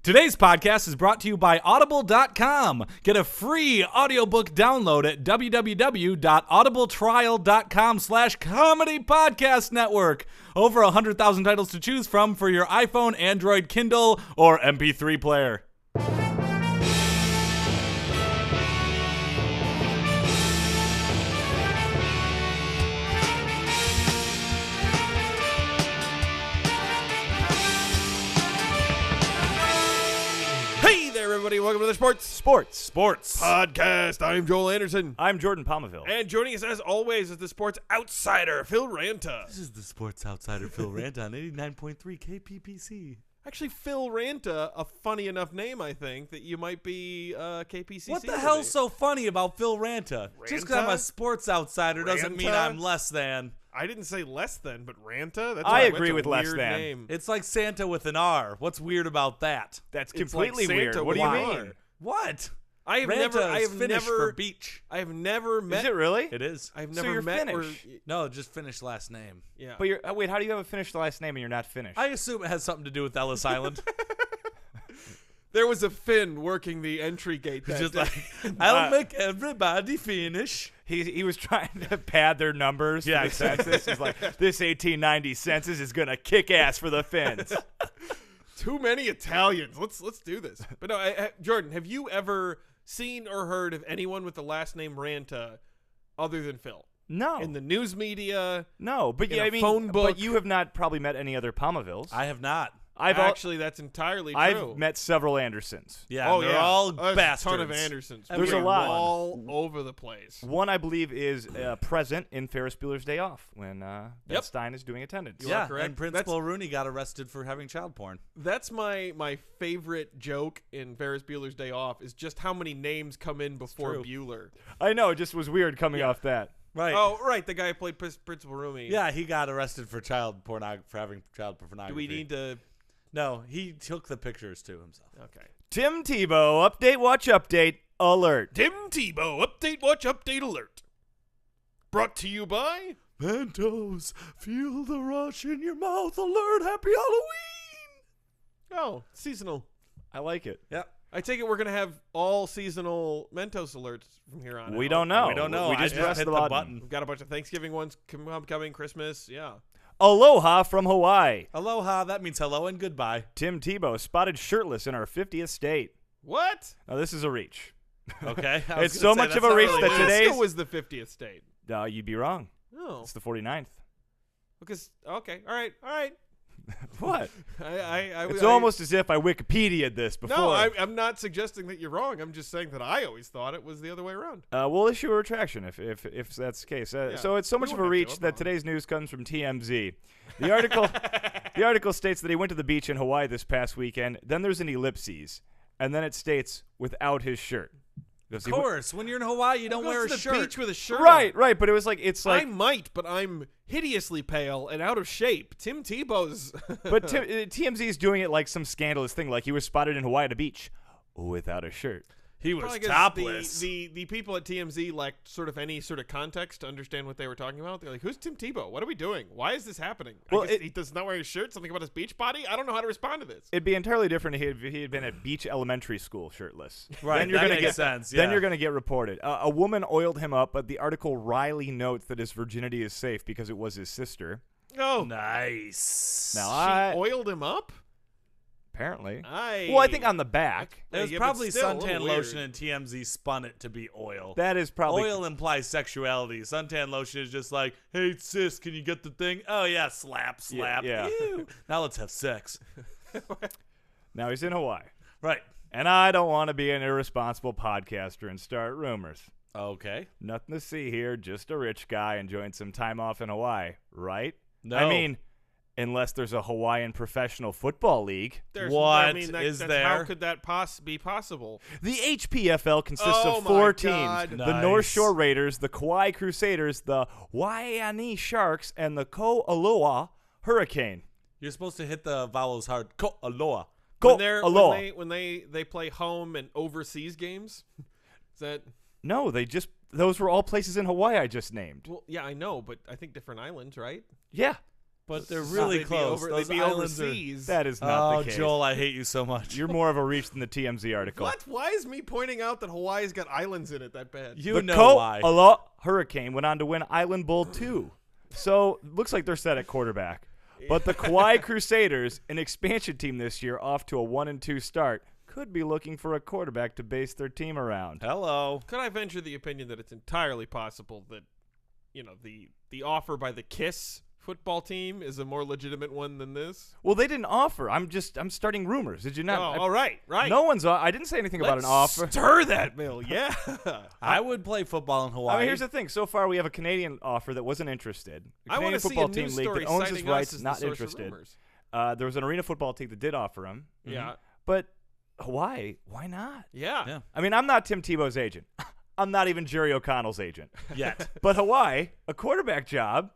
Today's podcast is brought to you by Audible.com. Get a free audiobook download at www.audibletrial.com/comedy podcast network. Over 100,000 titles to choose from for your iPhone, Android, Kindle, or MP3 player. Everybody, welcome to the Sports Podcast. I'm Joel Anderson. I'm Jordan Pomaville. And joining us, as always, is the Sports Outsider, Phil Ranta. This is the Sports Outsider, Phil Ranta on 89.3 KPPC. Actually, Phil Ranta, a funny enough name, I think, that you might be KPCC. What the hell's so funny about Phil Ranta? Just because I'm a Sports Outsider doesn't mean I'm less than. I didn't say less than, but Ranta? That's I agree with less weird than. Name. It's like Santa with an R. What's weird about that? That's It's completely like weird. Santa What do you with an mean? R. What? I have Ranta is Finnish never for beach. I have never met. Is it really? It is. I've So never you're met. Finnish? No, just Finnish last name. Yeah. But you're wait, how do you have a Finnish last name and you're not Finnish? I assume it has something to do with Ellis Island. There was a Finn working the entry gate. That Just day. like, I'll make everybody Finnish. He was trying to pad their numbers for the census. He's like, this 1890 census is gonna kick ass for the Finns. Too many Italians. Let's do this. But no, Jordan, have you ever seen or heard of anyone with the last name Ranta other than Phil? No, In the news media? no, but in yeah, a I mean, phone book? but you have not probably met any other Pomavilles. I have not. Actually, that's entirely true. I've met several Andersons. Yeah, Oh, they're yeah. all There's bastards. a ton of Andersons. There's We a are lot. all over the place. One, I believe, is present in Ferris Bueller's Day Off when Ben Stein is doing attendance. You Yeah, are correct. and Principal Rooney got arrested for having child porn. That's my favorite joke in Ferris Bueller's Day Off is just how many names come in before true. Bueller. I know, it just was weird coming off that. Right. Oh, right, the guy who played Principal Rooney. Yeah, he got arrested for having child pornography. Do we need to? No, he took the pictures to himself. Okay. Tim Tebow, update, watch, update, alert. Tim Tebow, update, watch, update, alert. Brought to you by Mentos, feel the rush in your mouth. Alert! Happy Halloween! Oh, seasonal. I like it. Yeah. I take it we're gonna have all seasonal Mentos alerts from here on. We out. don't know. We don't know. We I just just pressed hit the the button. We've got a bunch of Thanksgiving ones coming, Christmas. Yeah. Aloha from Hawaii. Aloha, that means hello and goodbye. Tim Tebow spotted shirtless in our 50th state. What? Now, this is a reach. Okay. It's so much of a reach that Alaska today's... was the 50th state. You'd be wrong. Oh, It's the 49th. because okay, all right. What? I It's almost as if I Wikipedia'd this before. No, I'm not suggesting that you're wrong. I'm just saying that I always thought it was the other way around. We'll issue a retraction if that's the case. So it's so We much of won't a have to, reach no that today's news comes from TMZ. The article states that he went to the beach in Hawaii this past weekend. Then there's an ellipses, and then it states without his shirt. Of course, when you're in Hawaii, you don't Go wear to a the shirt. beach with a shirt. Right. But it's I like. might, but I'm hideously pale and out of shape. Tim Tebow's. But TMZ is doing it like some scandalous thing, like he was spotted in Hawaii at a beach without a shirt. He was Probably 'cause topless. The people at TMZ lacked sort of any sort of context to understand what they were talking about. They're like, "Who's Tim Tebow? What are we doing? Why is this happening? Well, I guess he does not wear his shirt. Something about his beach body. I don't know how to respond to this." It'd be entirely different if he had been at Beach Elementary School shirtless. Right, Then you're that gonna makes get sense, Then yeah. you're gonna get reported. A woman oiled him up, but the article wryly notes that his virginity is safe because it was his sister. Oh, Nice. Now she oiled him up. apparently. I On the back. It was Yeah, but probably still a little suntan weird. lotion, and TMZ spun it to be oil. That is probably. Oil implies sexuality. Suntan lotion is just like, hey, sis, can you get the thing? Oh, yeah, slap. Yeah. Ew. Now let's have sex. Now he's in Hawaii, Right. and I don't want to be an irresponsible podcaster and start rumors. Okay. Nothing to see here. Just a rich guy enjoying some time off in Hawaii, right? No. I mean, unless there's a Hawaiian professional football league. What is is How there? could that be possible? The HPFL consists Oh of my 4 God. teams. The Nice. North Shore Raiders, the Kauai Crusaders, the Waianae Sharks, and the Ko'aloha Hurricane. You're supposed to hit the vowels hard. Ko aloha. Ko'aloha. When they play home and overseas games, is that? No, those were all places in Hawaii I just named. Well, yeah, I know, but I think different islands, right? Yeah. But they're really close. Those they'd be islands overseas. That is not the case. Joel, I hate you so much. You're more of a reach than the TMZ article. What? Why is me pointing out that Hawaii's got islands in it that bad? You the know why. Ko'ala Hurricane went on to win Island Bowl 2. So, looks like they're set at quarterback. But the Kauai Crusaders, an expansion team this year, off to a 1-2 start, could be looking for a quarterback to base their team around. Hello. Could I venture the opinion that it's entirely possible that, the offer by the KISS football team is a more legitimate one than this? Well, they didn't offer. I'm starting rumors. Did you not? Oh, right. No one's. I didn't say anything about an offer. Stir that mill, yeah. I would play football in Hawaii. I mean, here's the thing. So far, we have a Canadian offer that wasn't interested. A I want Canadian to see football a team news league story that owns citing his us rights, as the not source of interested. rumors. There was an arena football team that did offer him. Yeah. But Hawaii, why not? Yeah. I mean, I'm not Tim Tebow's agent. I'm not even Jerry O'Connell's agent. Yet. But Hawaii, a quarterback job,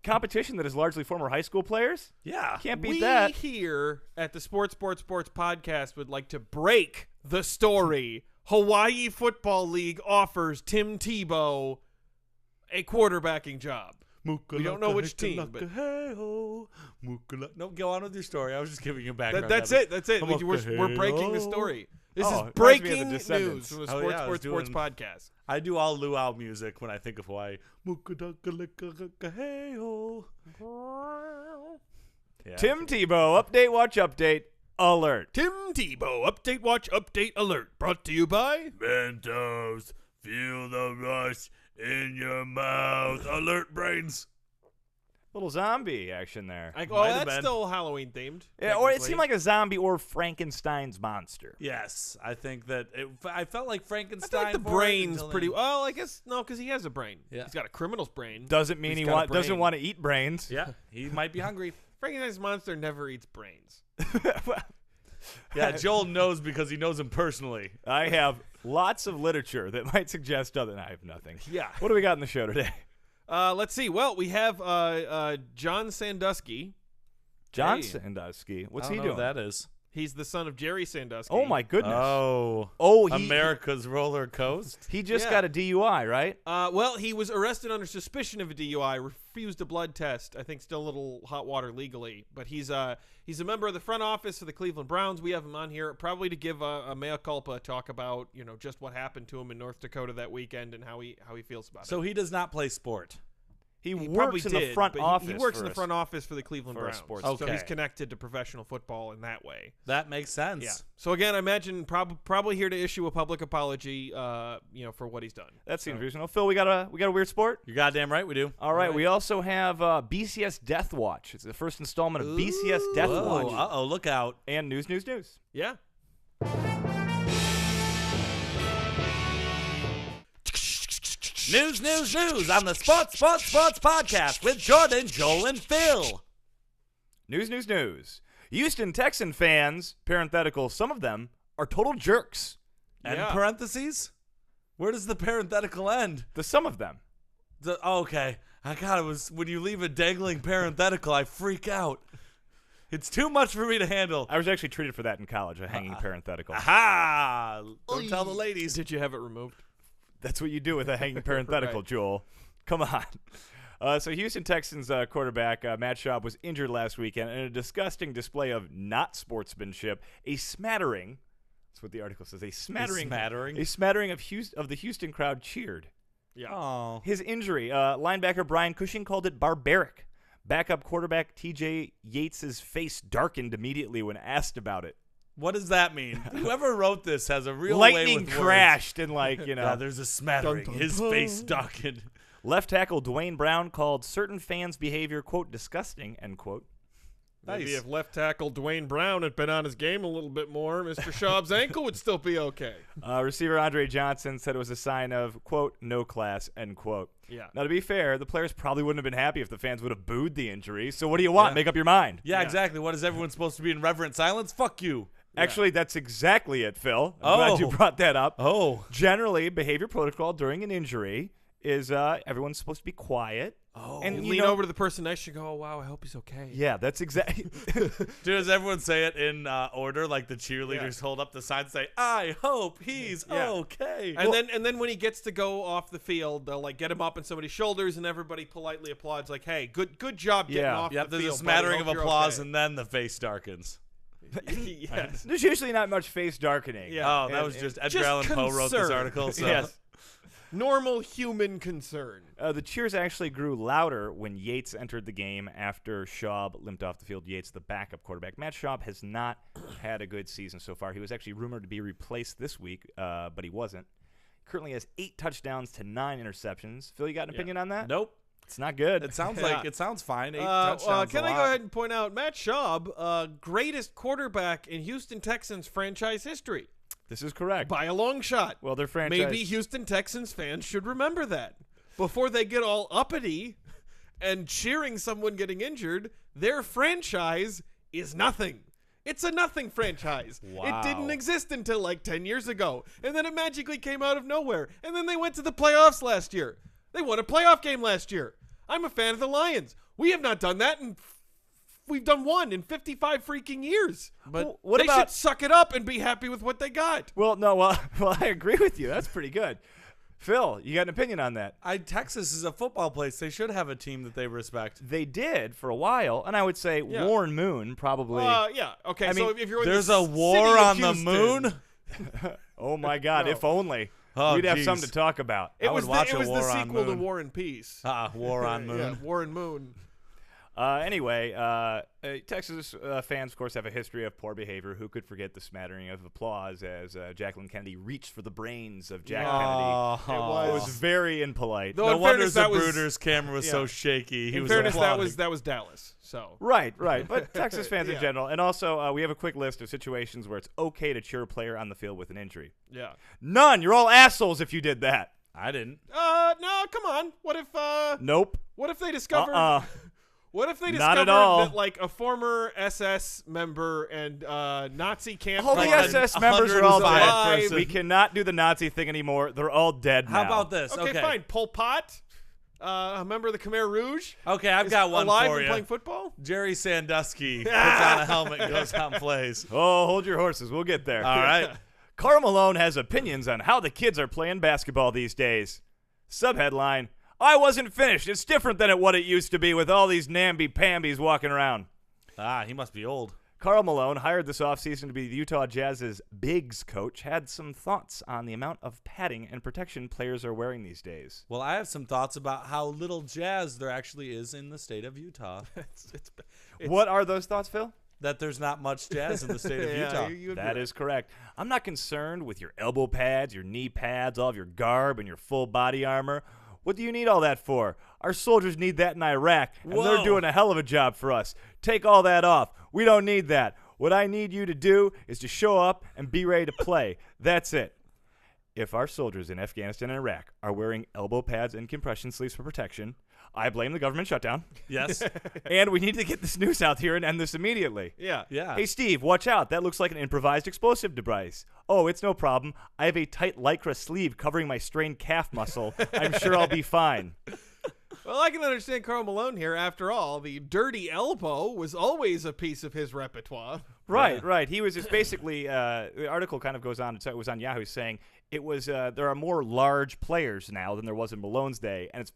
competition that is largely former high school players. Yeah. Can't beat We that. here at the Sports podcast would like to break the story. Hawaii Football League offers Tim Tebow a quarterbacking job. We don't know which team, but no, go on with your story. I was just giving you background. that's it. We're breaking the story. This is it reminds me of the breaking Descendants. news from the Oh, yeah, I was Sports doing- podcast. I do all luau music when I think of Hawaii. Yeah. Tim Tebow, update, watch, update, alert. Tim Tebow, update, watch, update, alert. Brought to you by Mentos, feel the rush in your mouth. Alert, brains. Little zombie action there. Might have that's been. still Halloween themed. Yeah, or it technically. seemed like a zombie or Frankenstein's monster. Yes, I think that I felt like I Frankenstein. feel like the for it brain's until pretty then. well. I guess no, because he has a brain. Yeah. He's got a criminal's brain. Doesn't mean He's he got a doesn't brain. want to eat brains. Yeah, he might be hungry. Frankenstein's monster never eats brains. Yeah, Joel knows because he knows him personally. I have lots of literature that might suggest other. I have nothing. Yeah. What do we got in the show today? Let's see. Well, we have John Sandusky. John Hey. Sandusky. What's I he don't know doing? who that is. He's the son of Jerry Sandusky. Oh my goodness. Oh, He America's roller coast. He just Yeah. got a DUI, right? Well, he was arrested under suspicion of a DUI, refused a blood test. I think still a little hot water legally, but he's a member of the front office for the Cleveland Browns. We have him on here probably to give a mea culpa, talk about just what happened to him in North Dakota that weekend and how he feels about it. So he does not play sport. He probably works in the did, front but office. He works for in the us. front office for the Cleveland for a Browns. sports So team. he's Okay. connected to professional football in that way. That makes sense. Yeah. So again, I imagine probably here to issue a public apology, for what he's done. That seems reasonable. Phil, we got a weird sport. You're goddamn right we do. All right, All right. we also have BCS Death Watch. It's the first installment of BCS Death Whoa, Watch uh-oh, look out. and news. Yeah. News on the Sports Podcast with Jordan, Joel, and Phil. News. Houston Texan fans, parenthetical, some of them are total jerks. And Yeah. parentheses? Where does the parenthetical end? The some of them. Okay. I got it. Was when you leave a dangling parenthetical, I freak out. It's too much for me to handle. I was actually treated for that in college, a hanging parenthetical. Aha! Don't tell the ladies. Did you have it removed? That's what you do with a hanging parenthetical, Right. Joel. Come on. So Houston Texans quarterback Matt Schaub was injured last weekend in a disgusting display of not sportsmanship. A smattering, that's what the article says, a smattering of the Houston crowd cheered. Yeah. Oh. His injury, linebacker Brian Cushing called it barbaric. Backup quarterback TJ Yates' face darkened immediately when asked about it. What does that mean? Whoever wrote this has a real Lightning way with crashed and Yeah, there's a smattering. Dun, dun, His dun. face darkened. Left tackle Dwayne Brown called certain fans' behavior, quote, disgusting, end quote. Maybe Nice. if left tackle Dwayne Brown had been on his game a little bit more, Mr. Schaub's ankle would still be okay. Receiver Andre Johnson said it was a sign of, quote, no class, end quote. Yeah. Now, to be fair, the players probably wouldn't have been happy if the fans would have booed the injury. So what do you want? Yeah. Make up your mind. Yeah, Yeah. exactly. What is everyone supposed to be in reverent silence? Fuck you. Actually, that's exactly it, Phil. I'm glad you Oh. brought that up. Oh. Generally, behavior protocol during an injury is everyone's supposed to be quiet Oh. And You you lean know- over to the person next to you and go, oh, wow, I hope he's okay. Yeah, that's exactly. Dude, does everyone say it in order? Like the cheerleaders hold up the sign and say, I hope he's Yeah. okay. And then when he gets to go off the field, they'll like get him up on somebody's shoulders, and everybody politely applauds, like, "Hey, good job getting Yeah. off Yep, the there's field." a smattering buddy. of Hope you're applause, okay." and then the face darkens. Yes. There's usually not much face darkening. Yeah. Oh, that And- was just Edgar just Allan Poe wrote this concern. article. So. Yes. Normal human concern. The cheers actually grew louder when Yates entered the game after Schaub limped off the field. Yates, the backup quarterback. Matt Schaub has not had a good season so far. He was actually rumored to be replaced this week, but he wasn't. Currently has 8 touchdowns to 9 interceptions. Phil, you got an opinion on that? Nope. It's not good. It sounds Yeah. like it sounds fine. 8 touchdowns. Can a I go lot. ahead and point out Matt Schaub, greatest quarterback in Houston Texans franchise history This is correct. by a long shot. Well, their franchise. Maybe Houston Texans fans should remember that before they get all uppity and cheering someone getting injured. Their franchise is nothing. It's a nothing franchise. Wow. It didn't exist until like 10 years ago. And then it magically came out of nowhere. And then they went to the playoffs last year. They won a playoff game last year. I'm a fan of the Lions. We have not done that, and we've done one in 55 freaking years. But Well, what they about- should suck it up and be happy with what they got. Well, no. Well, I agree with you. That's pretty good. Phil, you got an opinion on that? Texas is a football place. They should have a team that they respect. They did for a while, and I would say Yeah. Warren Moon probably. Yeah. Okay. I so mean, if you're in There's the a city war of on the Houston- moon. Oh my God! No. If only Oh, we'd have geez. something to talk about. It I was would watch the, it a was war the on sequel to Moon. War and Peace. War on moon. Yeah, War and Moon. Anyway, Texas fans, of course, have a history of poor behavior. Who could forget the smattering of applause as Jacqueline Kennedy reached for the brains of Jack Kennedy? It It was very impolite. Though No in wonder fairness, that was Zapruder's camera was so yeah. shaky. He in was fairness, applauding. that was Dallas. So Right. But Texas fans in Yeah. general. And also, we have a quick list of situations where it's okay to cheer a player on the field with an injury. yeah. None. You're all assholes if you did that. I didn't. No, come on. What if Nope. they discovered what if they Not at discovered all. that like a former SS member and Nazi camp All the Like leader- SS members are all 105 dead. person. We cannot do the Nazi thing anymore. They're all dead How now. about this? Okay, fine. Pol Pot, a member of the Khmer Rouge, Okay, I've is got one alive for and you. playing football. Jerry Sandusky puts on a helmet and goes out and plays. Oh, hold your horses. We'll get there. All right. Karl Malone has opinions on how the kids are playing basketball these days. Subheadline, I wasn't finished. It's different than what it used to be with all these namby-pambies walking around. He must be old. Karl Malone, hired this offseason to be the Utah Jazz's bigs coach, had some thoughts on the amount of padding and protection players are wearing these days. Well, I have some thoughts about how little jazz there actually is in the state of Utah. It's What are those thoughts, Phil? That there's not much jazz in the state of yeah, Utah. you'd be That right. is correct. I'm not concerned with your elbow pads, your knee pads, all of your garb, and your full body armor. What do you need all that for? Our soldiers need that in Iraq, and they're Whoa. doing a hell of a job for us. Take all that off. We don't need that. What I need you to do is to show up and be ready to play. That's it. If our soldiers in Afghanistan and Iraq are wearing elbow pads and compression sleeves for protection, I blame the government shutdown. Yes. And we need to get this news out here and end this immediately. Yeah. Yeah. Hey, Steve, watch out. That looks like an improvised explosive device. Oh, it's no problem. I have a tight Lycra sleeve covering my strained calf muscle. I'm sure I'll be fine. Well, I can understand Karl Malone here. After all, the dirty elbow was always a piece of his repertoire. Right. He was just basically, the article kind of goes on, it was on Yahoo saying it was, there are more large players now than there was in Malone's day, and it's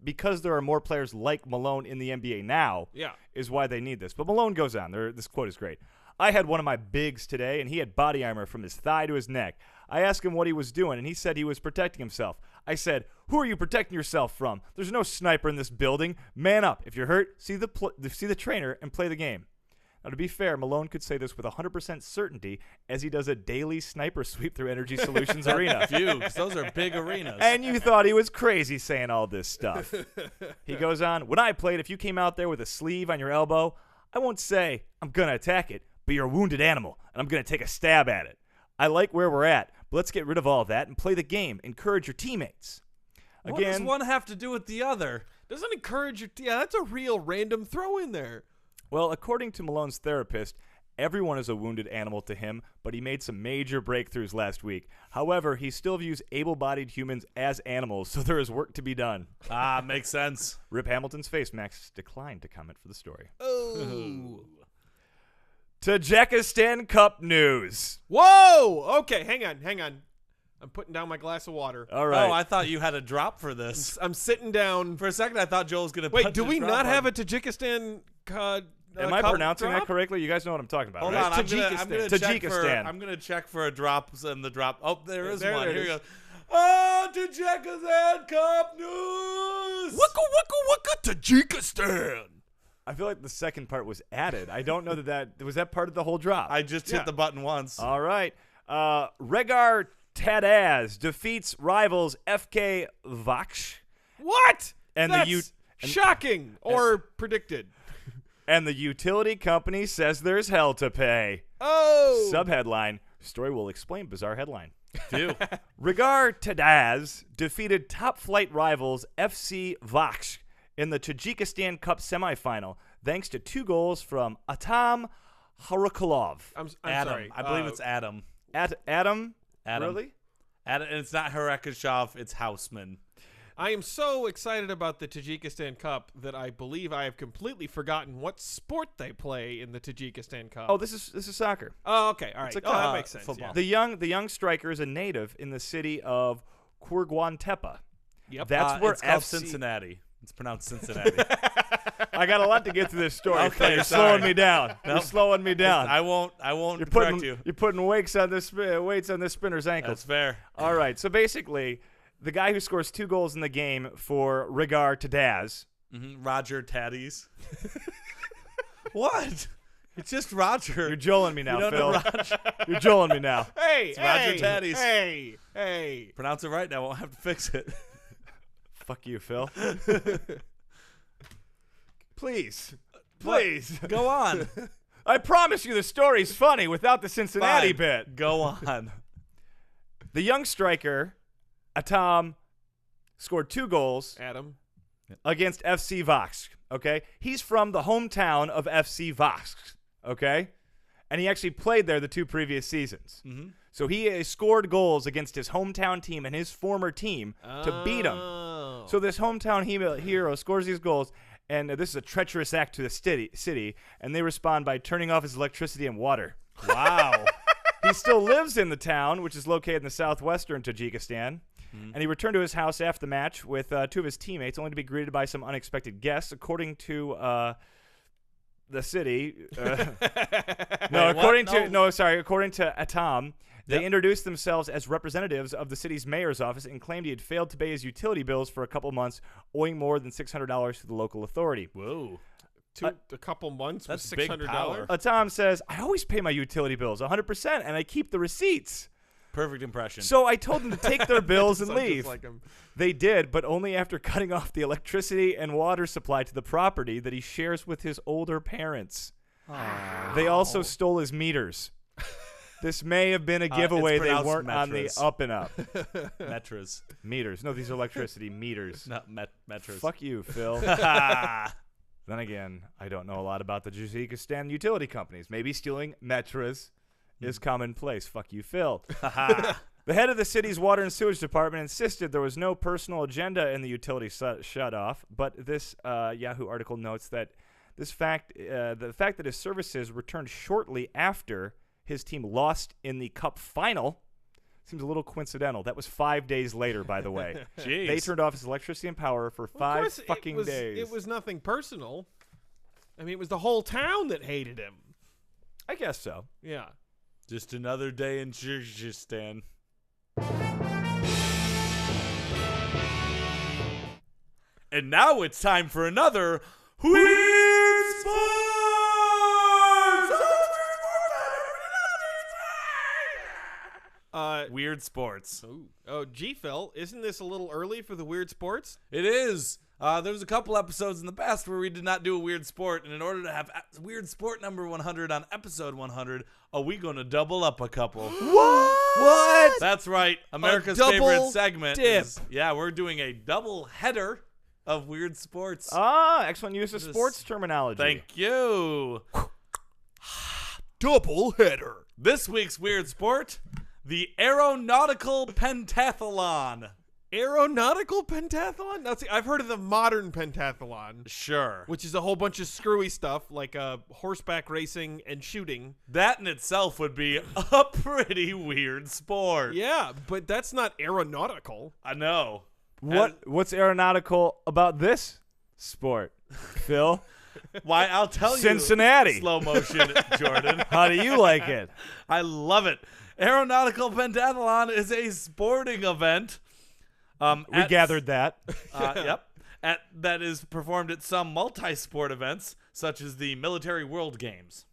because there are more players like Malone in the NBA now Yeah. is why they need this. But Malone goes on. This quote is great. I had one of my bigs today, and he had body armor from his thigh to his neck. I asked him what he was doing, and he said he was protecting himself. I said, who are you protecting yourself from? There's no sniper in this building. Man up. If you're hurt, see the trainer and play the game. Now, to be fair, Malone could say this with 100% certainty as he does a daily sniper sweep through Energy Solutions Arena. Phew, 'cause those are big arenas. And you thought he was crazy saying all this stuff. He goes on, when I played, if you came out there with a sleeve on your elbow, I won't say I'm going to attack it, but you're a wounded animal, and I'm going to take a stab at it. I like where we're at, but let's get rid of all that and play the game. Encourage your teammates. What does one have to do with the other? Doesn't encourage your. Yeah, that's a real random throw in there. Well, according to Malone's therapist, Everyone is a wounded animal to him, but he made some major breakthroughs last week. However, he still views able-bodied humans as animals, so there is work to be done. Makes sense. Rip Hamilton's face. Max declined to comment for the story. Oh. Tajikistan Cup news. Whoa! Okay, hang on. I'm putting down my glass of water. All right. Oh, I thought you had a drop for this. I'm sitting down. For a second, I thought Joel was going to Wait, do we not have a Tajikistan Am I cup pronouncing drop? that correctly? You guys know what I'm talking about, Hold right? on, I'm gonna Tajikistan. I'm gonna check for a drop in the drop. Oh, there is There one. it Here is. you go. Oh, Tajikistan Cup news. Waka Tajikistan. I feel like the second part was added. I don't know that was that part of the whole drop. I just hit the button once. All right. Regar Tadaz defeats rivals FK Vaksh What? And That's shocking or predicted. and the utility company says there's hell to pay. Oh. Subheadline: Story will explain bizarre headline. Do. Regar Tadaz defeated top-flight rivals FC Vaksh in the Tajikistan Cup semifinal thanks to 2 goals from Atam Harakulov. I'm Adam. sorry. I believe it's Adam. Adam? Adam. Really? Adam, and it's not Harakashov, it's Houseman. I am so excited about the Tajikistan Cup that I believe I have completely forgotten what sport they play in the Tajikistan Cup. Oh, this is soccer. Oh, okay. All right. It's a That makes sense. football. Yeah. The young striker is a native in the city of Kurguantepa. Yep. That's where it's called FC Cincinnati. It's pronounced Cincinnati. I got a lot to get through this story. Okay, You're sorry. slowing me down. You're slowing me down. I won't You're correct putting you. you're putting weights on this spinner's ankles. That's fair. All right. So basically, the guy who scores 2 goals in the game for Regar Tadaz. Roger Taddies. What? It's just Roger. You're joling me now, You don't Phil. know Roger. You're joling me now. Hey, Roger Taddies. Hey. Pronounce it right now. I won't have to fix it. Fuck you, Phil. Please. Go on. I promise you the story's funny without the Cincinnati Fine. bit. Go on. The young striker, Atam, scored 2 goals Adam. against FC Vaksh, okay? He's from the hometown of FC Vaksh, okay? And he actually played there the 2 previous seasons. Mm-hmm. So he scored goals against his hometown team and his former team to beat him. Oh. So this hometown hero scores these goals, and this is a treacherous act to the city, and they respond by turning off his electricity and water. Wow. He still lives in the town, which is located in the southwestern Tajikistan, and he returned to his house after the match with 2 of his teammates, only to be greeted by some unexpected guests, according to the city. According to Atam. They introduced themselves as representatives of the city's mayor's office and claimed he had failed to pay his utility bills for a couple months, owing more than $600 to the local authority. Whoa. A couple months with That's big power. $600. Atam says, I always pay my utility bills 100%, and I keep the receipts. Perfect impression. So I told them to take their bills and Sounds just leave. like him. They did, but only after cutting off the electricity and water supply to the property that he shares with his older parents. They also stole his meters. This may have been a giveaway. It's They pronounced weren't on the metras. up and up. Metras. Meters. No, these are electricity meters. Not metras. Fuck you, Phil. Then again, I don't know a lot about the Tajikistan utility companies. Maybe stealing metras is commonplace. Fuck you, Phil. The head of the city's water and sewage department insisted there was no personal agenda in the utility shut off, but this Yahoo article notes that the fact that his services returned shortly after his team lost in the cup final seems a little coincidental. That was 5 days later, by the way. Jeez. They turned off his electricity and power for 5 course, fucking days. It was nothing personal. I mean, it was the whole town that hated him. I guess so. Yeah. Just another day in Tajikistan. And now it's time for another Weird Sports! Weird Sports. Oh, G Phil, isn't this a little early for the weird sports? It is. There was a couple episodes in the past where we did not do a weird sport, and in order to have weird sport number 100 on episode 100, are we going to double up a couple? What? That's right. America's double favorite segment. dip. We're doing a double header of weird sports. Excellent use of sports terminology. Thank you. double header. This week's weird sport, the Aeronautical Pentathlon. Aeronautical pentathlon? Now, see, I've heard of the modern pentathlon, Sure. which is a whole bunch of screwy stuff like horseback racing and shooting. That in itself would be a pretty weird sport. Yeah, but that's not aeronautical. I know. What's aeronautical about this sport, Phil? Why, I'll tell you. Cincinnati. Slow motion, Jordan. How do you like it? I love it. Aeronautical Pentathlon is a sporting event. We gathered that. Yep. That is performed at some multi-sport events, such as the Military World Games.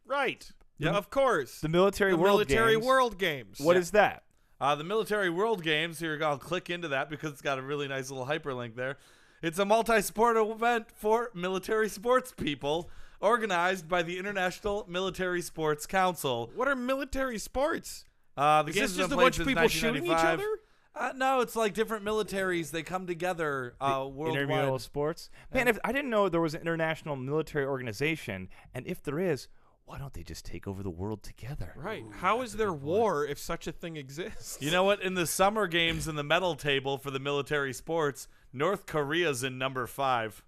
Right. Yep. Of course. The Military The World Military Games. World Games. What is that? The Military World Games, here I'll click into that because it's got a really nice little hyperlink there. It's a multi-sport event for military sports people organized by the International Military Sports Council. What are military sports? The Is games this have just a been played bunch of since people shooting each 1995. other? No, it's like different militaries. They come together worldwide. Intramural sports. Man, if I didn't know there was an international military organization, and if there is, why don't they just take over the world together? Right. How is there war if such a thing exists? You know what? In the summer games in the medal table for the military sports, North Korea's in number 5.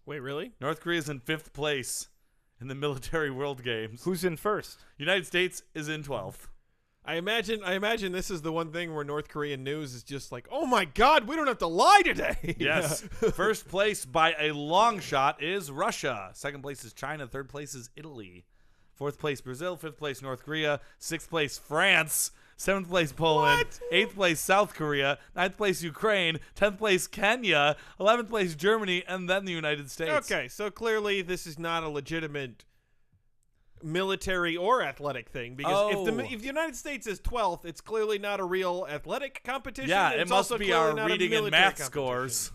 Wait, really? North Korea's in 5th place in the military world games. Who's in first? United States is in 12th. I imagine this is the one thing where North Korean news is just like, oh my God, we don't have to lie today. Yes. First place by a long shot is Russia. Second place is China. Third place is Italy. Fourth place Brazil. Fifth place North Korea. Sixth place France. Seventh place Poland. What? Eighth place South Korea. Ninth place Ukraine. 10th place Kenya. 11th place Germany. And then the United States. Okay, so clearly this is not a legitimate military or athletic thing because if the United States is 12th, it's clearly not a real athletic competition. Yeah, It's it must also be clearly our not a reading and military math competition, scores.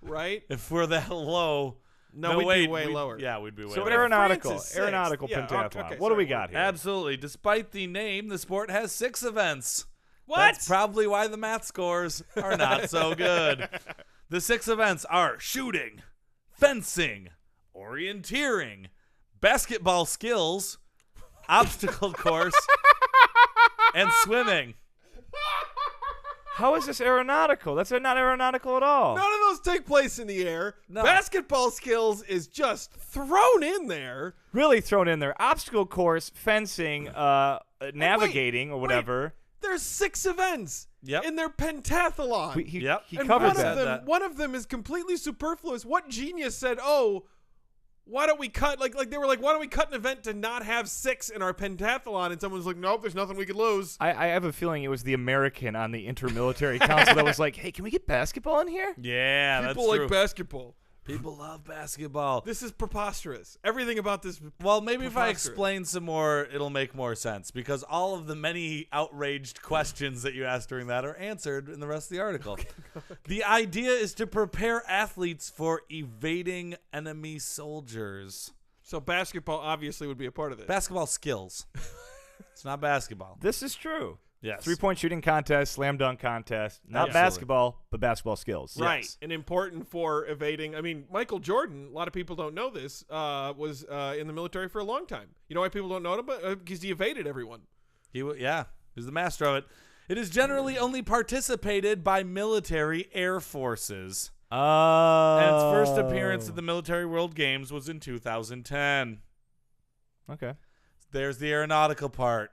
right? If we're that low. No, we'd wait, be way lower. Yeah, we'd be way So lower. aeronautical, France is sixth. aeronautical Yeah, pentathlon. okay, What do we sorry. got here? Absolutely. Despite the name, the sport has 6 events. What? That's probably why the math scores are not so good. The 6 events are shooting, fencing, orienteering, basketball skills, obstacle course, and swimming. How is this aeronautical? That's not aeronautical at all. None of those take place in the air. No. Basketball skills is just thrown in there. Really thrown in there. Obstacle course, fencing, navigating or whatever. There's 6 events in their pentathlon. He Yep. he and covered one that. of them, one of them is completely superfluous. What genius said, "Oh, why don't we cut like they were like, why don't we cut an event to not have 6 in our pentathlon?" And someone's like, "Nope, there's nothing we could lose." I have a feeling it was the American on the Intermilitary Council that was like, hey, can we get basketball in here? Yeah, People that's like true. basketball. People love basketball. This is preposterous. Everything about this. Well, maybe if I preposterous. explain some more, it'll make more sense because all of the many outraged questions that you asked during that are answered in the rest of the article. The idea is to prepare athletes for evading enemy soldiers. So basketball obviously would be a part of this. Basketball skills. It's not basketball. This is true. Yes. 3-point shooting contest, slam dunk contest. Not Absolutely. basketball, but basketball skills. Right, Yes. and important for evading. I mean, Michael Jordan, a lot of people don't know this, was in the military for a long time. You know why people don't know him? Because he evaded everyone. He was the master of it. It is generally only participated by military air forces. And its first appearance at the Military World Games was in 2010. Okay. There's the aeronautical part.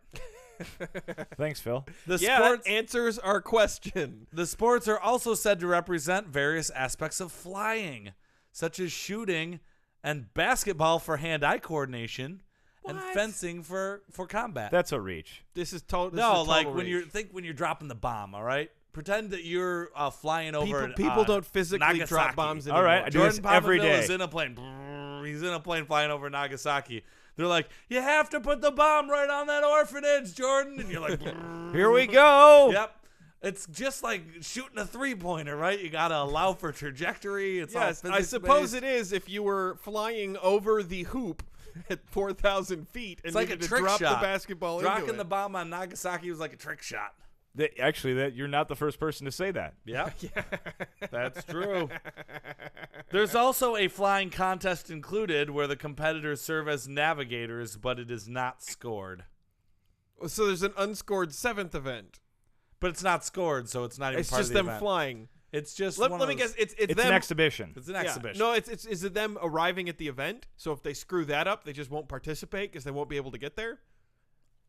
Thanks, Phil. The Yeah, sports that answers our question. The sports are also said to represent various aspects of flying, such as shooting and basketball for hand-eye coordination and What? fencing for combat. That's a reach. This is total. No, like when you're dropping the bomb, all right? Pretend that you're flying over people don't physically drop Nagasaki. bombs All right, anymore. I do Jordan this every Pomaville day. is in a plane. He's in a plane flying over Nagasaki. They're like, you have to put the bomb right on that orphanage, Jordan. And you're like, Here we go. yep. It's just like shooting a 3-pointer, right? You got to allow for trajectory. It's all Yes, I physics suppose based. it is if you were flying over the hoop at 4,000 feet and It's like a needed to trick drop shot. the basketball Dropping into the it. bomb on Nagasaki was like a trick shot. Actually, you're not the first person to say that. Yeah, that's true. There's also a flying contest included where the competitors serve as navigators, but it is not scored. So there's an unscored 7th event. But it's not scored, so it's not even part of the event. It's just them flying. It's just Let one of me those- guess. It's It's them. an exhibition. It's an Yeah. exhibition. No, is it them arriving at the event? So if they screw that up, they just won't participate because they won't be able to get there?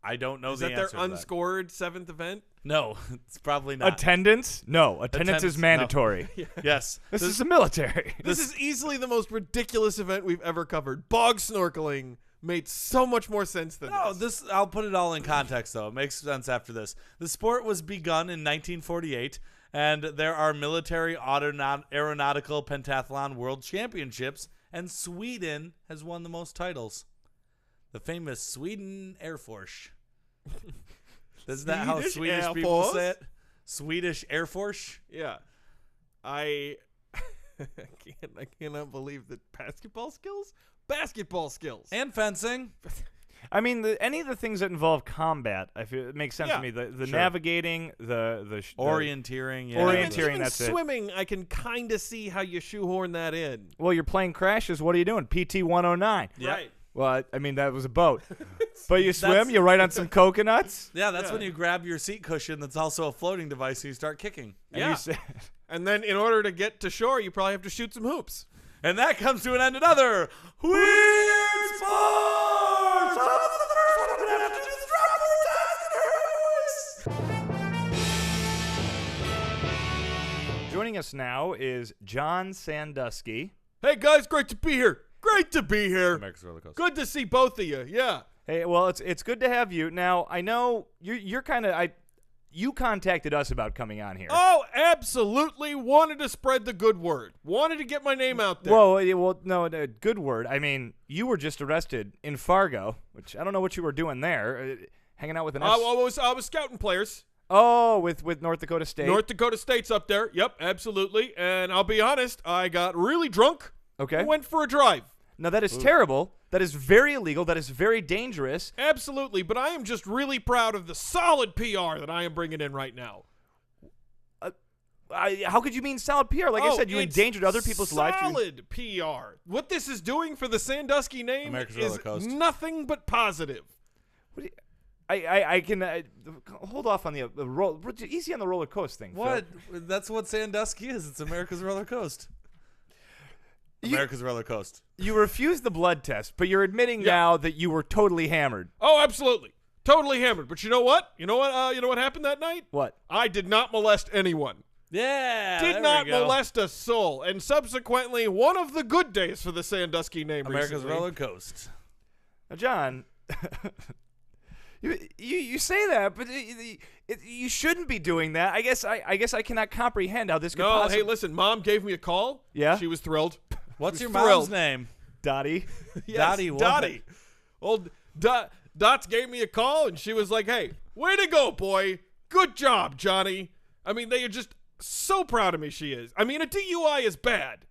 I don't know Is the that their answer to that. unscored 7th event? No, it's probably not. Attendance? No, attendance is Attendance, no. mandatory. Yes. This is the military. This is easily the most ridiculous event we've ever covered. Bog snorkeling made so much more sense than No, this. I'll put it all in context, though. It makes sense after this. The sport was begun in 1948, and there are military aeronautical pentathlon world championships, and Sweden has won the most titles. The famous Sweden Air Force. Isn't that how Swedish Swedish Air people Force? say it? Swedish Air Force? Yeah. I cannot believe that basketball skills? Basketball skills. And fencing. I mean, any of the things that involve combat, I feel it makes sense Yeah. to me. The Sure. navigating, the Orienteering. Yeah. Orienteering, Even that's it. swimming, I can kind of see how you shoehorn that in. Well, you're playing crashes. What are you doing? PT 109. Yep. Right. Well, I mean, that was a boat. But you swim, That's- you ride on some coconuts. Yeah, that's Yeah. when you grab your seat cushion that's also a floating device and you start kicking. And Yeah. you say, And then in order to get to shore, you probably have to shoot some hoops. And that comes to an end another Weird Sports! joining us now is John Sandusky. Hey, guys, great to be here. Great to be here. America's Roller Coaster. Good to see both of you. Yeah. Hey, well, it's good to have you. Now, I know you're kind of you contacted us about coming on here. Oh, absolutely. Wanted to spread the good word. Wanted to get my name out there. Well, no, good word. I mean, you were just arrested in Fargo, which I don't know what you were doing there, hanging out with an. I was scouting players. Oh, with North Dakota State. North Dakota State's up there. Yep, absolutely. And I'll be honest, I got really drunk. Okay. And went for a drive. Now that is terrible. That is very illegal. That is very dangerous. Absolutely. But I am just really proud of the solid PR that I am bringing in right now. How could you mean solid PR? Like I said, you it's endangered other people's lives. Solid PR. What this is doing for the Sandusky name America's is Roller Coast. nothing but positive. What do you- I can hold off on the roll. Easy on the roller coaster thing. Phil. What? That's what Sandusky is. It's America's Roller Coaster. America's Roller Coaster. You refused the blood test, but you're admitting Yeah. now that you were totally hammered. Oh, absolutely. Totally hammered. But you know what? You know what happened that night? What? I did not molest anyone. Yeah. Did there not we go. molest a soul. And subsequently, one of the good days for the Sandusky name America's recently. Roller Coaster. Now, John, you say that, but you shouldn't be doing that. I guess I cannot comprehend how this could No, possibly. hey, listen, Mom gave me a call. Yeah? She was thrilled. What's She your was mom's thrilled. name? Dottie. Yes, Dottie what? Dottie. Old Dots gave me a call, and she was like, hey, way to go, boy. Good job, Johnny. I mean, they are just so proud of me, she is. I mean, a DUI is bad.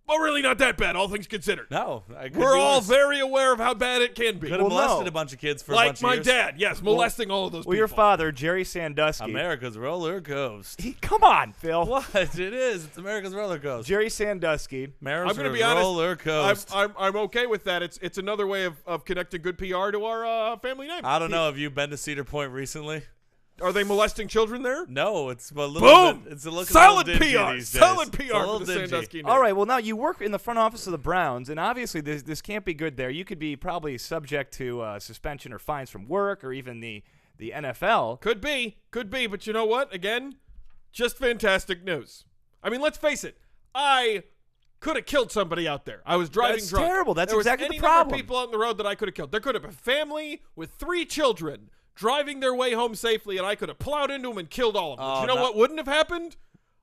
But really not that bad, all things considered. No. I could We're be all worse. very aware of how bad it can be. Could have Well, molested no. a bunch of kids for a Like bunch my of years. dad, yes, molesting all of those Well, people. your father, Jerry Sandusky. America's Roller Coaster. Come on, Phil. What? It is. It's America's Roller Coaster. Jerry Sandusky. America's I'm gonna be honest, Roller Coaster. I'm okay with that. It's another way of connecting good PR to our family name. I don't know. Have you been to Cedar Point recently? Are they molesting children there? No, it's a little Boom! bit. It's a look Solid a little dingy PR. these days. Solid It's a PR for little the dingy. Sandusky name. All right, well, now you work in the front office of the Browns, and obviously this can't be good there. You could be probably subject to suspension or fines from work or even the NFL. Could be, but you know what? Again, just fantastic news. I mean, let's face it. I could have killed somebody out there. I was driving That's drunk. terrible. That's there was exactly the any number of problem. people out on the road that I could have killed. There could have been a family with 3 children driving their way home safely, and I could have plowed into them and killed all of them. But you know what wouldn't have happened?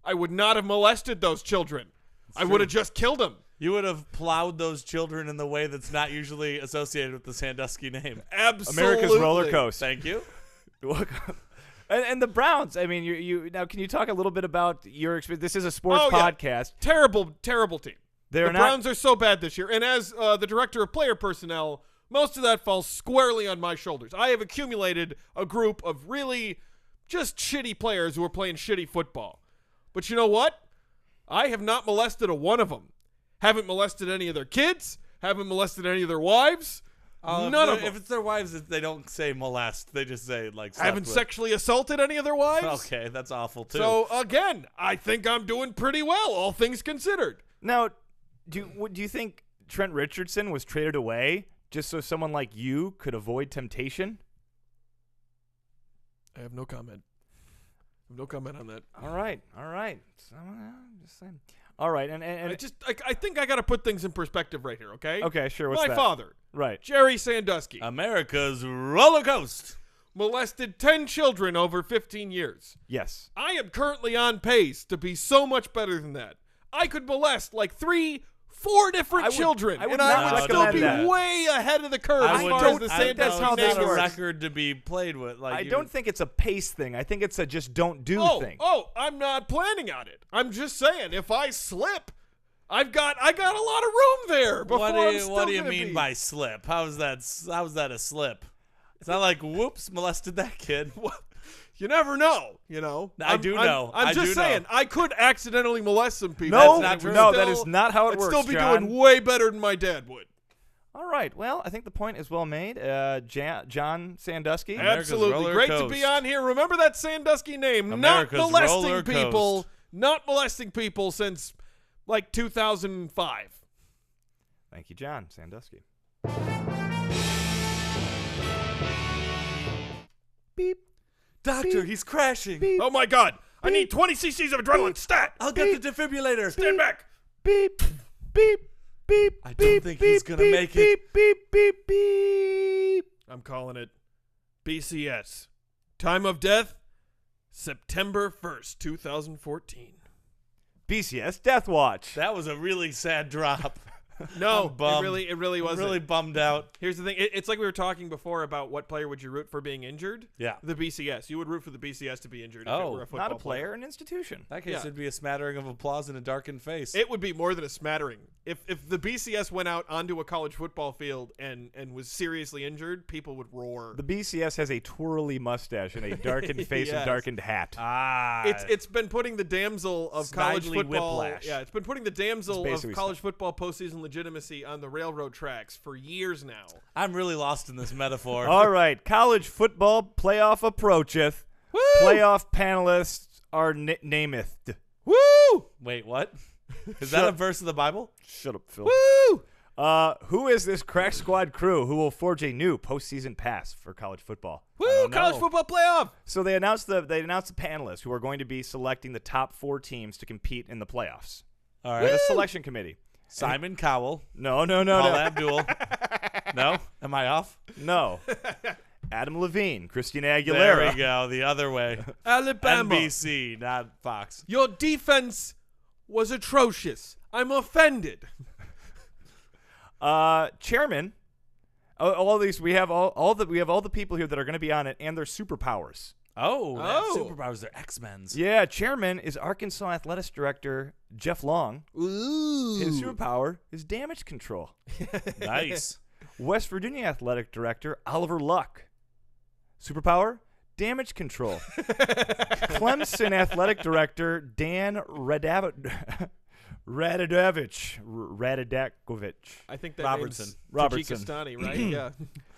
I would not have molested those children. I would have just killed them. You would have plowed those children in the way that's not usually associated with the Sandusky name. Absolutely. America's roller coaster. Thank you. And the Browns. I mean, you now. Can you talk a little bit about your experience? This is a sports Oh, yeah. podcast. Terrible, terrible team. They're the not- Browns are so bad this year. And as the director of player personnel, most of that falls squarely on my shoulders. I have accumulated a group of really just shitty players who are playing shitty football. But you know what? I have not molested a one of them. Haven't molested any of their kids. Haven't molested any of their wives. None of them. If it's their wives, they don't say molest. They just say, like, I haven't sexually assaulted any of their wives. Okay, that's awful, too. So, again, I think I'm doing pretty well, all things considered. Now, do you think Trent Richardson was traded away just so someone like you could avoid temptation? I have no comment. No comment on that. All right. So, I'm just saying. All right, and I think I got to put things in perspective right here, okay? okay, sure. What's My that? father, Right. Jerry Sandusky, America's roller coaster. molested 10 children over 15 years. Yes. I am currently on pace to be so much better than that. I could molest like 4 different children, I would and not I would still recommend be that. way ahead of the curve as far as the Sandusky how name this not a works. record to be played with. Like, I don't think it's a pace thing. I think it's a just don't do thing. Oh, I'm not planning on it. I'm just saying, if I slip, I got a lot of room there. Before What do you mean by slip? How's that a slip? It's not like, whoops, molested that kid. You never know, you know. I do know. I'm just saying, I could accidentally molest some people. No, That's not true. no, that is not how it I'd works, still be John. doing way better than my dad would. All right. Well, I think the point is well made. John Sandusky. America's Absolutely. roller Great to coast. be on here. Remember that Sandusky name. America's not roller molesting people. coast. Not molesting people since like 2005. Thank you, John Sandusky. Beep. Doctor, he's crashing. Beep. Oh my God. I need 20 cc's of adrenaline. Stat. I'll get the defibrillator. Stand back. Beep. Beep. Beep. I don't beep, think beep, he's gonna beep, make it. beep, Beep. Beep. Beep. I'm calling it BCS. Time of death, September 1st, 2014. BCS Death Watch. That was a really sad drop. No, I'm bummed. it really I'm wasn't. really bummed out. Here's the thing. It's like we were talking before about what player would you root for being injured? Yeah. The BCS. You would root for the BCS to be injured if Oh, it were a football Not a player, an institution. In that case, Yeah. it'd be a smattering of applause and a darkened face. It would be more than a smattering. If the BCS went out onto a college football field and was seriously injured, people would roar. The BCS has a twirly mustache and a darkened face Yes. and darkened hat. It's been putting the damsel of college Snidely football. whiplash. Yeah, it's been putting the damsel It's of basically college football postseason legitimacy on the railroad tracks for years now. I'm really lost in this metaphor. All right, college football playoff approacheth. Woo! Playoff panelists are nameth. Woo! Wait, what? Is that a verse of the Bible? Shut up, Phil. Woo! Who is this crack squad crew who will forge a new postseason pass for college football? Woo! don't College know. football playoff. So they announced the panelists who are going to be selecting the top 4 teams to compete in the playoffs. All We have right. a selection committee. Simon Cowell. No. Paul Abdul. No? Am I off? No. Adam Levine, Christina There Aguilera. we go. The other way. Alabama. NBC, not Fox. Your defense was atrocious. I'm offended. Chairman. All these we have all the people here that are going to be on it and their superpowers. Oh, Oh. superpowers. They're X-Men's. Yeah, chairman is Arkansas Athletics Director Jeff Long. Ooh. His superpower is damage control. Nice. West Virginia Athletic Director Oliver Luck. Superpower? Damage control. Clemson Athletic Director Dan Radakovich. I think that Robertson. name's Robertson. Tajikistani, right? Yeah.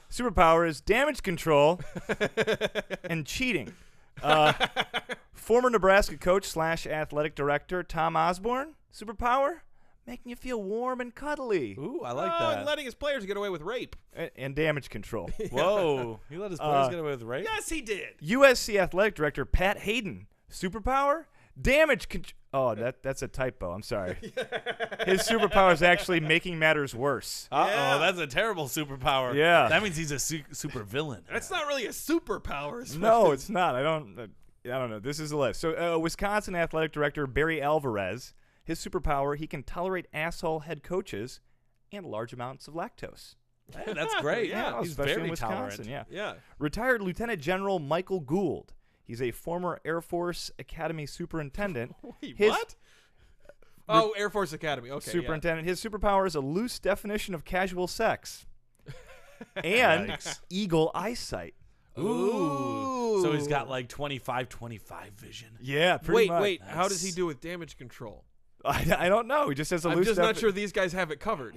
Superpower is damage control and cheating. Former Nebraska coach / athletic director Tom Osborne. Superpower? Making you feel warm and cuddly. Ooh, I like And that. letting his players get away with rape. And damage control. Whoa. He let his players get away with rape? Yes, he did. USC athletic director Pat Hayden. Superpower? Damage control. Oh, that's a typo. I'm sorry. His superpower is actually making matters worse. Uh-oh, Yeah. that's a terrible superpower. Yeah. That means he's a super villain. That's not really a superpower. as No, much as- it's not. I don't know. This is the list. So, Wisconsin athletic director Barry Alvarez. His superpower: he can tolerate asshole head coaches and large amounts of lactose. Hey, that's great. Yeah, he's especially very in Wisconsin. tolerant. Yeah. Yeah. Retired Lieutenant General Michael Gould. He's a former Air Force Academy superintendent. Wait, His- what? Oh, Air Force Academy. Okay. Superintendent. His superpower is a loose definition of casual sex and Yikes. eagle eyesight. Ooh. So he's got like 25-25 vision. Yeah, pretty much. Wait. How does he do with damage control? I don't know. He just has a I'm loose just not sure these guys have it covered.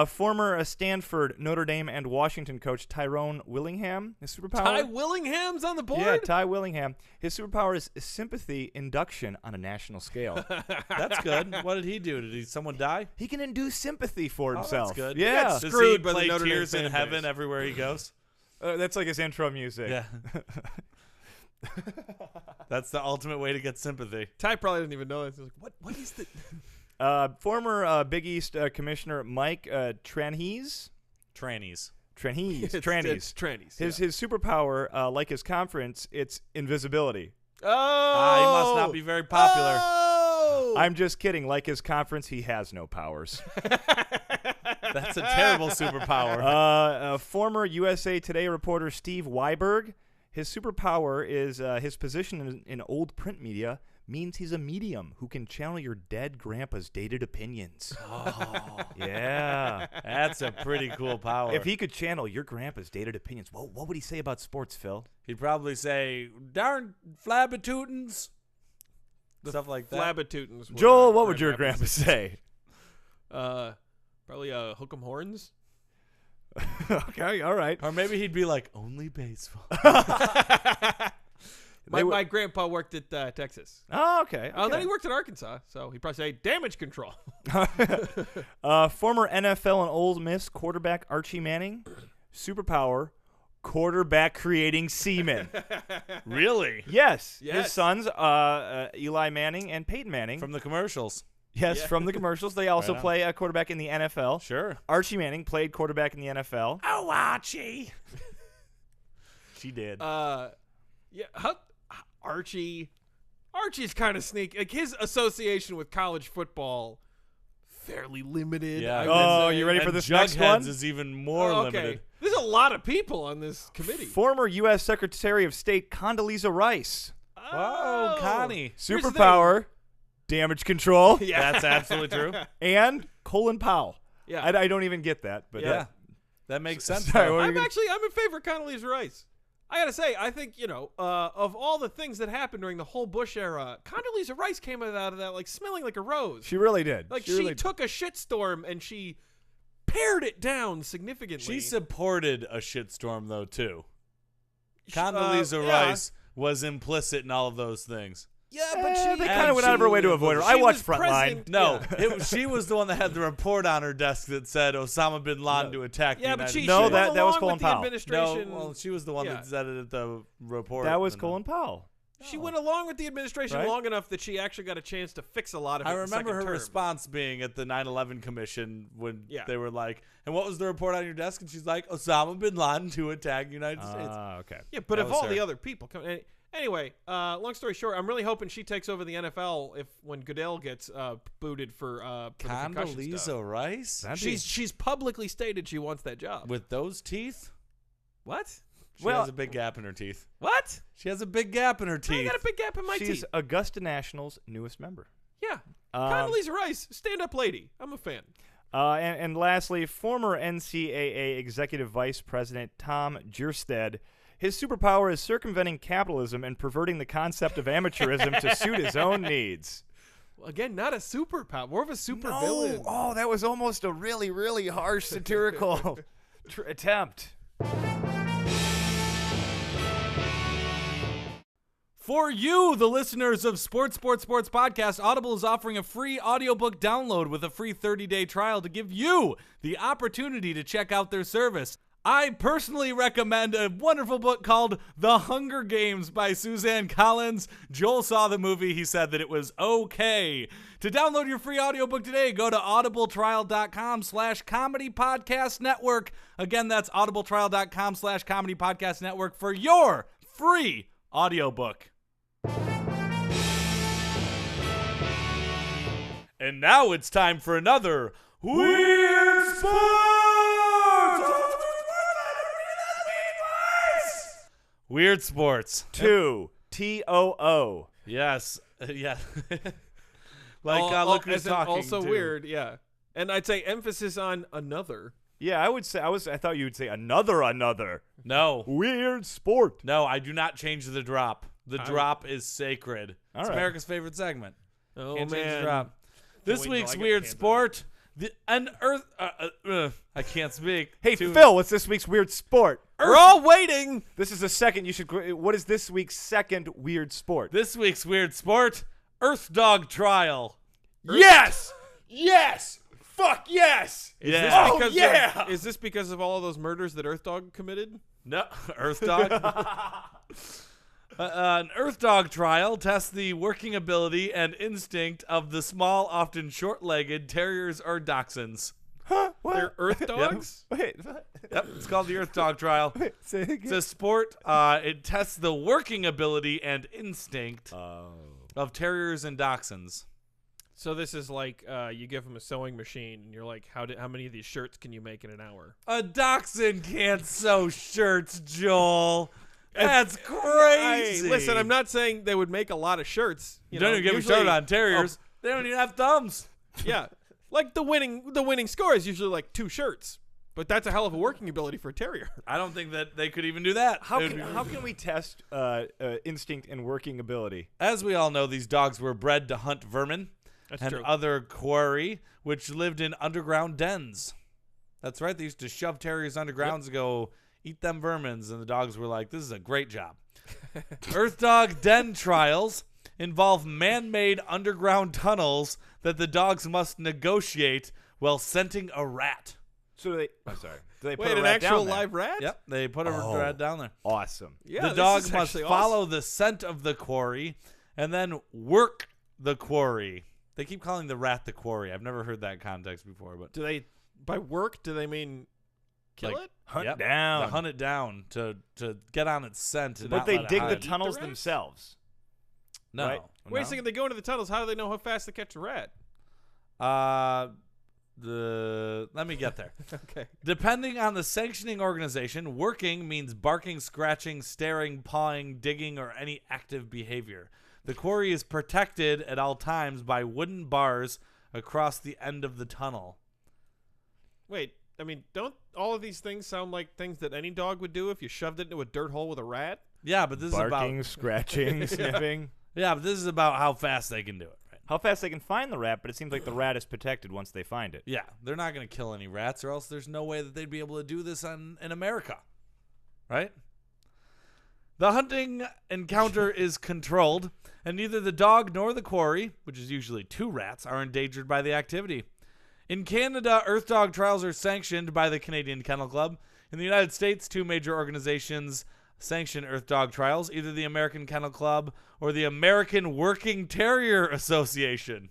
Former Stanford, Notre Dame, and Washington coach Tyrone Willingham. His superpower. Ty Willingham's on the board? Yeah, Ty Willingham. His superpower is sympathy induction on a national scale. That's good. What did he do? Did someone die? He can induce sympathy for himself. That's good. Yeah. That's Does Screwed he by the play Notre Dame Tears in fan Heaven base. everywhere he goes? That's like his intro music. Yeah. That's the ultimate way to get sympathy. Ty probably didn't even know that. He's like, what is the... Former Big East Commissioner Mike Trannies. Trannies. Trannies. It's Trannies. trannies. His superpower, like his conference, it's invisibility. Oh! He must not be very popular. Oh! I'm just kidding. Like his conference, he has no powers. That's a terrible superpower. Former USA Today reporter Steve Weiberg. His superpower is his position in old print media means he's a medium who can channel your dead grandpa's dated opinions. Oh, Yeah. that's a pretty cool power. If he could channel your grandpa's dated opinions, what would he say about sports, Phil? He'd probably say, darn flabitutins. Stuff like that. Flabitutins. were Joel, our what would your grandpa's- grandpa say? Probably hook 'em horns. Okay, all right. Or maybe he'd be like, only baseball. My grandpa worked at Texas. Oh, okay. Then he worked at Arkansas, so he'd probably say damage control. Former NFL and Ole Miss quarterback Archie Manning, superpower, quarterback creating semen. Really? Yes. Yes. His sons, Eli Manning and Peyton Manning. From the commercials. Yes, Yeah. from the commercials. They also Right on. play a quarterback in the NFL. Sure. Archie Manning played quarterback in the NFL. Oh, Archie. She did. Archie's kind of sneaky. Like his association with college football, fairly limited. Yeah. I would Oh, say. you ready and for this next Jugheads one? is even more Oh, okay. limited. There's a lot of people on this committee. Former U.S. Secretary of State Condoleezza Rice. Oh, Connie. Here's the Superpower, damage control, Yeah. That's absolutely true. and Colin Powell. Yeah. I don't even get that, but Yeah. That makes sense. Sorry, though. what- I'm in favor of Condoleezza Rice. I gotta say, I think of all the things that happened during the whole Bush era, Condoleezza Rice came out of that like smelling like a rose. she really did. Like she really took a shitstorm and she pared it down significantly. She supported a shitstorm, though, too. Sh- Condoleezza yeah. Rice was implicit in all of those things. Yeah, but she they kind of went out of her way to avoid her. I She watched was Frontline. present. No, Yeah. she was the one that had the report on her desk that said Osama bin Laden to attack the Yeah, but United she No, went that was along Colin with the Powell. No, administration. well, she was the one Yeah. that said it at the report. That was and- Colin Powell. She went along with the administration Right? long enough that she actually got a chance to fix a lot of it. I in remember second her term. response being at the 9/11 commission when Yeah. they were like, "And what was the report on your desk?" And she's like, "Osama bin Laden to attack the United States." Okay. Yeah, but That of was all her. the other people coming. Anyway, long story short, I'm really hoping she takes over the NFL when Goodell gets booted for the concussion stuff. Condoleezza Rice That'd be- She's publicly stated she wants that job. with those teeth. What? She Well- has a big gap in her teeth. What? She has a big gap in her I teeth. got a big gap in my She's teeth. Augusta National's newest member. Yeah. Um, Condoleezza Rice, stand-up lady. I'm a fan. And lastly, former NCAA Executive Vice President Tom Jurstad. His superpower is circumventing capitalism and perverting the concept of amateurism to suit his own needs. Well, again, not a superpower, more of a super villain. Oh, that was almost a really, really harsh satirical attempt. For you, the listeners of Sports Podcast, Audible is offering a free audiobook download with a free 30-day trial to give you the opportunity to check out their service. I personally recommend a wonderful book called The Hunger Games by Suzanne Collins. Joel saw the movie. He said that it was okay. To download your free audiobook today, go to audibletrial.com/comedy podcast network. Again, that's audibletrial.com/comedy podcast network for your free audiobook. And now it's time for another Weird Sports! Weird Sports. 2. TOO. Yes. Yeah. Like, look who's as in talking. also too. weird, yeah. And I'd say emphasis on another. Yeah, I would say I thought you would say another No. weird sport. No, I do not change the drop. The drop is sacred. It's right. America's favorite segment. Oh, Can't change the man. drop. This wait week's until I get weird the hands on sport. I can't speak. Hey, Phil, what's this week's weird sport? We're all waiting. This is the second. What is this week's second weird sport? This week's weird sport. Earthdog trial. Yes! Yes! Fuck yes! Is Yeah. this Oh, because yeah! is this because of all of those murders that Earthdog committed? No, Earthdog. An Earthdog trial tests the working ability and instinct of the small, often short-legged terriers or dachshunds. Huh? What? They're Earth dogs? Wait, what? Yep, it's called the Earthdog trial. Wait, say it It's again. a sport. It tests the working ability and instinct of terriers and dachshunds. So this is like you give them a sewing machine, and you're like, how many of these shirts can you make in an hour? A dachshund can't sew shirts, Joel. That's crazy. Hey, listen, I'm not saying they would make a lot of shirts. You don't even get me usually- started on terriers. They don't even have thumbs. Yeah, like the winning score is usually like 2 shirts, but that's a hell of a working ability for a terrier. I don't think that they could even do that. How It would can be- we test instinct and working ability? As we all know, these dogs were bred to hunt vermin That's and true. other quarry, which lived in underground dens. That's right. They used to shove terriers underground to go eat them vermins, and the dogs were like, this is a great job. Earthdog den trials involve man-made underground tunnels that the dogs must negotiate while scenting a rat. So do they? I'm sorry. Do they put Wait, a an rat actual down there? live rat? Yep, they put a rat down there. Awesome. Yeah, The this dog is must actually follow awesome. the scent of the quarry and then work the quarry. They keep calling the rat the quarry. I've never heard that context before, but Do they by work? Do they mean kill Like, it? Hunt yep, down. to hunt it down to get on its scent. And But not they let it dig the hide. Eat the tunnels rats? themselves. No. right? Wait No? a second. They go into the tunnels. How do they know how fast to catch a rat? Let me get there. Okay. Depending on the sanctioning organization, working means barking, scratching, staring, pawing, digging, or any active behavior. The quarry is protected at all times by wooden bars across the end of the tunnel. Wait. I mean, don't all of these things sound like things that any dog would do if you shoved it into a dirt hole with a rat? Yeah, but this Barking, is scratching, sniffing. about but this is about how fast they can do it. Right? How fast they can find the rat, but it seems like the rat is protected once they find it. Yeah, they're not going to kill any rats, or else there's no way that they'd be able to do this in America, right? The hunting encounter is controlled, and neither the dog nor the quarry, which is usually 2 rats, are endangered by the activity. In Canada, Earthdog trials are sanctioned by the Canadian Kennel Club. In the United States, 2 major organizations sanction Earthdog trials, either the American Kennel Club or the American Working Terrier Association.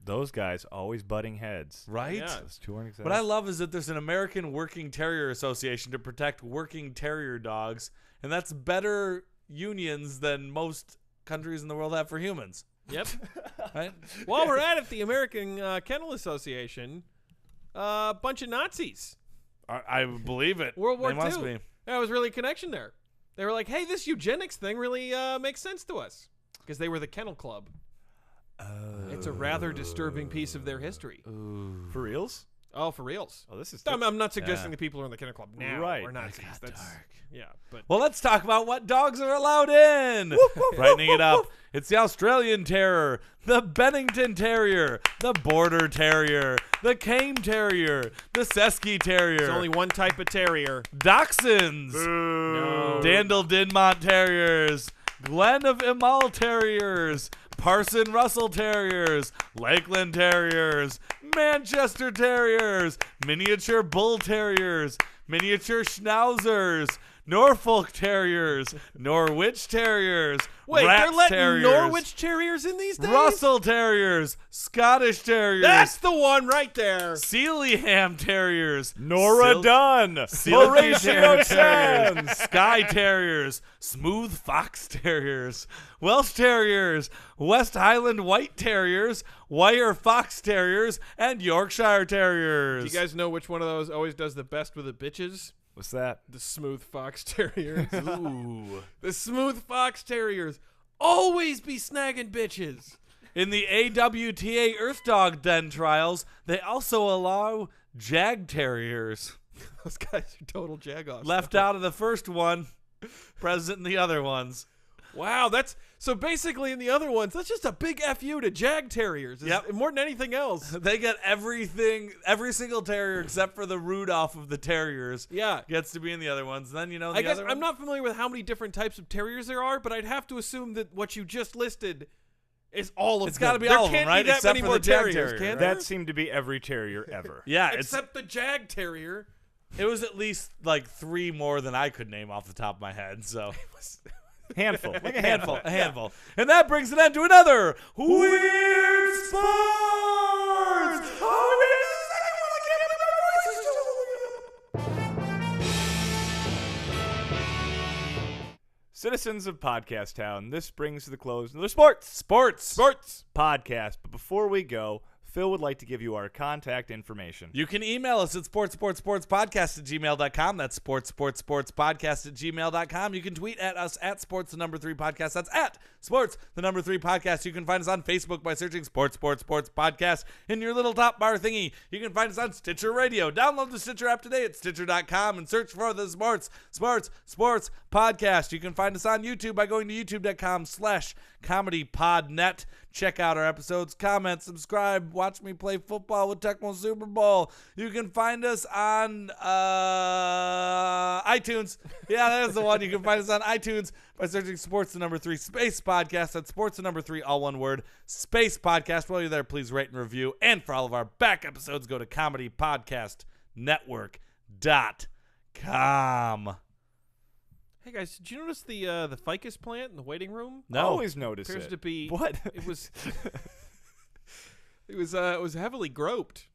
Those guys always butting heads. Right? Yeah. Those two aren't What I love is that there's an American Working Terrier Association to protect working terrier dogs, and that's better unions than most countries in the world have for humans. Yep. Right? While we're at it, the American Kennel Association, a bunch of Nazis. I believe it. World War They must II. be. That was really a connection there. They were like, hey, this eugenics thing really makes sense to us. Because they were the Kennel Club. It's a rather disturbing piece of their history. For reals? Oh, for reals. Oh, this is. I'm not suggesting Yeah. the people who are in the Kennel Club now Right. are Nazis. got That's dark. Yeah, but Well, let's talk about what dogs are allowed in. Brightening it up. It's the Australian Terrier, the Bennington Terrier, the Border Terrier, the Cane Terrier, the Sandusky Terrier, there's only one type of terrier. Dachshunds, No. Dandel Dinmont Terriers, Glen of Imal Terriers, Parson Russell Terriers, Lakeland Terriers, Manchester Terriers, Miniature Bull Terriers, Miniature Schnauzers, Norfolk Terriers, Norwich Terriers, Wait, Rat they're letting Terriers, Norwich Terriers in these days? Russell Terriers, Scottish Terriers, That's the one right there. Sealyham Terriers, Nora Sil- Dunn. Silky Horatio Terriers, Sands. Skye Terriers, Smooth Fox Terriers, Welsh Terriers, West Highland White Terriers, Wire Fox Terriers, and Yorkshire Terriers. Do you guys know which one of those always does the best with the bitches? What's that? The Smooth Fox Terriers. Ooh. The Smooth Fox Terriers always be snagging bitches. In the AWTA Earthdog Den trials, they also allow Jag Terriers. Those guys are total jagoffs. Left out of the first one, present in the other ones. Wow, that's so basically in the other ones, that's just a big FU to Jag Terriers. Yep. More than anything else. They get everything, every single terrier except for the Rudolph of the terriers. Yeah. Gets to be in the other ones. Then, you know, I guess I'm not familiar with how many different types of terriers there are, but I'd have to assume that what you just listed is all of them. It's got to be There all of them, can't right? be that Except many for more the Jag terriers, Terrier. can right? there? That seemed to be every terrier ever. Yeah, Except the Jag Terrier. it was at least like 3 more than I could name off the top of my head. So Handful. Like a handful. And that brings an end to another Weird Sports. Citizens of Podcast Town, this brings to the close another sports podcast. But before we go, Phil would like to give you our contact information. You can email us at sportspodcast@gmail.com. That's sportspodcast@gmail.com. You can tweet at us at sports3podcast. That's at sports3podcast. You can find us on Facebook by searching Sports Podcast in your little top bar thingy. You can find us on Stitcher Radio. Download the Stitcher app today at stitcher.com and search for the Sports Podcast. You can find us on YouTube by going to youtube.com/comedypodnet. Check out our episodes, comment, subscribe, watch me play football with Tecmo Super Bowl. You can find us on iTunes. Yeah, there's the one. You can find us on iTunes by searching Sports3 Space Podcast. That's Sports3, all one word, Space Podcast. While you're there, please rate and review. And for all of our back episodes, go to comedypodcastnetwork.com. Hey guys, did you notice the ficus plant in the waiting room? No. Always notice Appears it. to be What? It was it was heavily groped.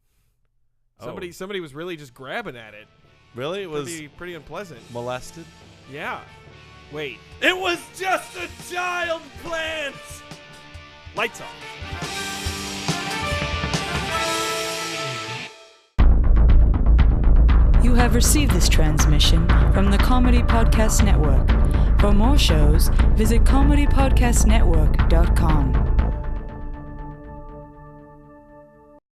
Somebody was really just grabbing at it. Really? It was Pretty unpleasant. molested? Yeah. Wait. It was just a child plant! Lights off. You have received this transmission from the Comedy Podcast Network. For more shows, visit comedypodcastnetwork.com.